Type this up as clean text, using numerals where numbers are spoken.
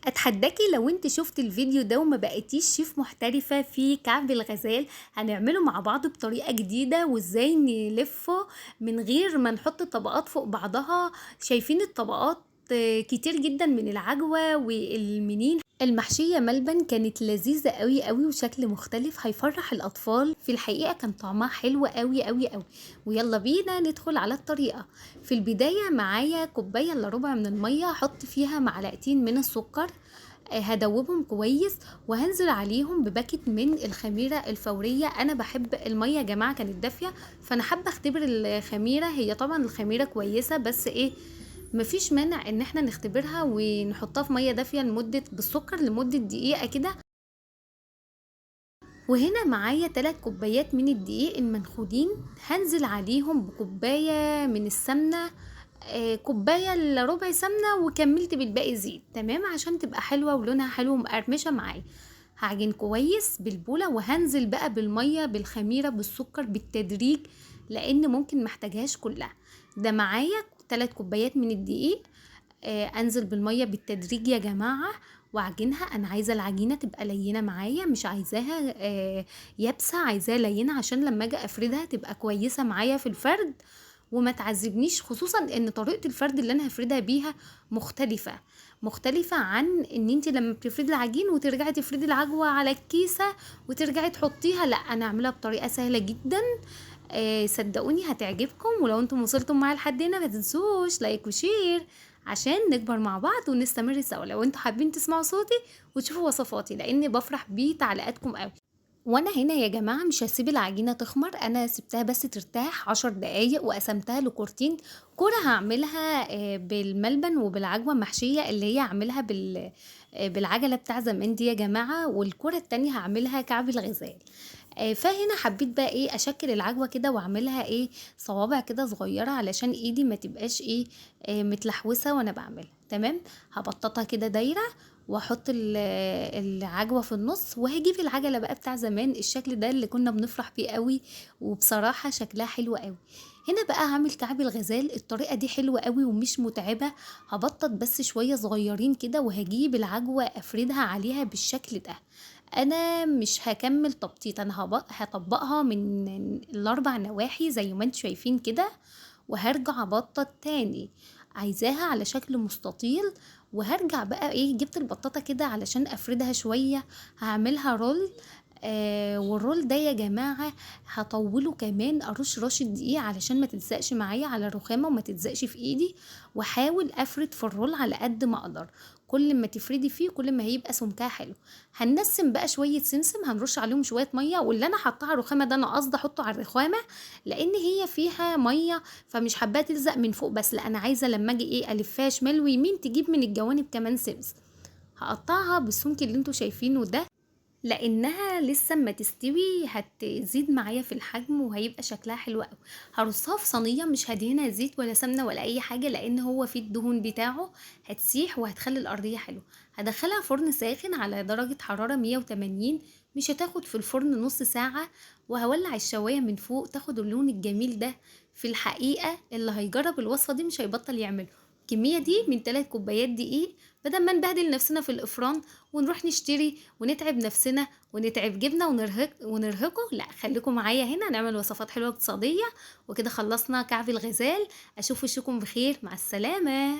اتحداكي لو انت شفت الفيديو ده وما بقيتيش شيف محترفة في كعب الغزال. هنعمله مع بعض بطريقة جديدة وازاي نلفه من غير ما نحط طبقات فوق بعضها. شايفين الطبقات؟ كتير جدا من العجوة والمنين المحشية ملبن كانت لذيذة قوي قوي وشكل مختلف هيفرح الأطفال. في الحقيقة كان طعمها حلو قوي قوي قوي. ويلا بينا ندخل على الطريقة. في البداية معايا كوباية الا ربع من المية، هحط فيها معلقتين من السكر. هدوبهم كويس وهنزل عليهم بباكت من الخميرة الفورية. انا بحب المية يا جماعة كانت دافية، فانا حابة اختبر الخميرة. هي طبعا الخميرة كويسة بس ايه، مفيش مانع ان احنا نختبرها ونحطها في مية دافية بالسكر لمدة دقيقة كده. وهنا معايا 3 كوبايات من الدقيق المنخولين، هنزل عليهم بكوباية من السمنة. كوباية الا ربع سمنة وكملت بالباقي زيت، تمام، عشان تبقى حلوة ولونها حلو ومقرمشة معايا. هعجن كويس بالبولة وهنزل بقى بالمية بالخميرة بالسكر بالتدريج، لان ممكن محتاجهاش كلها. ده معايا 3 كوبايات من الدقيق. انزل بالميه بالتدريج يا جماعه واعجنها. انا عايزه العجينه تبقى لينه معايا، مش عايزاها يابسه، عايزاها لينه عشان لما اجي افردها تبقى كويسه معايا في الفرد وما تعذبنيش، خصوصا ان طريقه الفرد اللي انا هفردها بيها مختلفه عن ان انت لما بتفردي العجين وترجعي تفردي العجوه على الكيسه وترجعي تحطيها. لا، انا اعملها بطريقه سهله جدا. صدقوني هتعجبكم. ولو انتم وصلتم معايا لحد هنا ما تنسوش لايك وشير عشان نكبر مع بعض ونستمر سوا. لو انتوا حابين تسمعوا صوتي وتشوفوا وصفاتي، لاني بفرح بتعليقاتكم قوي. وانا هنا يا جماعه مش هسيب العجينه تخمر، انا سبتها بس ترتاح 10 دقايق وقسمتها لكورتين. كوره هعملها بالملبن وبالعجوه محشيه اللي هي هعملها بالعجله بتاع زمان دي يا جماعه، والكوره التانية هعملها كعب الغزال. فهنا حبيت بقى ايه اشكل العجوه كده واعملها ايه صوابع كده صغيره علشان ايدي ما تبقاش ايه متلحوسه وانا بعملها. تمام، هبططها كده دايره واحط العجوه في النص، وهجيب العجله بقى بتاع زمان الشكل ده اللي كنا بنفرح بيه قوي، وبصراحه شكلها حلو قوي. هنا بقى هعمل كعب الغزال. الطريقه دي حلوه قوي ومش متعبه. هبطط بس شويه صغيرين كده وهجيب العجوه افردها عليها بالشكل ده. انا مش هكمل تبطيط، انا هطبقها من الاربع نواحي زي ما انتوا شايفين كده، وهرجع ابطط تاني. عايزاها على شكل مستطيل، وهرجع بقى ايه جبت البطاطا كده علشان افردها شوية. هعملها رول. والرول ده يا جماعة هطوله كمان، ارش رشة دقيق علشان ما تلزقش معايا على الرخامة وما تلزقش في ايدي. واحاول افرد في الرول على قد ما اقدر. كل ما تفردي فيه كل ما هيبقى سمكها حلو. هننسم بقى شوية سمسم، هنرش عليهم شوية مية، واللي انا حطها على الرخامة ده انا قصدي احطه على الرخامة لان هي فيها مية، فمش حباها تلزق من فوق بس، لا انا عايزة لما اجي ايه الفها شمال ويمين تجيب من الجوانب كمان سمسم. هقطعها بالسمك اللي انتوا شايفينه ده، لانها لسه ما تستوي هتزيد معايا في الحجم وهيبقى شكلها حلو قوي. هرصها في صينيه مش هدهنها زيت ولا سمنه ولا اي حاجه، لان هو فيه الدهون بتاعه هتسيح وهتخلي الارضيه حلوه. هدخلها فرن ساخن على درجه حراره 180، مش هتاخد في الفرن نص ساعه. وهولع الشوايه من فوق تاخد اللون الجميل ده. في الحقيقه اللي هيجرب الوصفه دي مش هيبطل يعمله. الكميه دي من 3 كوبايات دقيق، بدل ما نبهدل نفسنا في الافران ونروح نشتري ونتعب نفسنا ونتعب جبنه ونرهقه. لا، خليكم معايا هنا نعمل وصفات حلوه اقتصاديه. وكده خلصنا كعب الغزال. اشوف وشكم بخير، مع السلامه.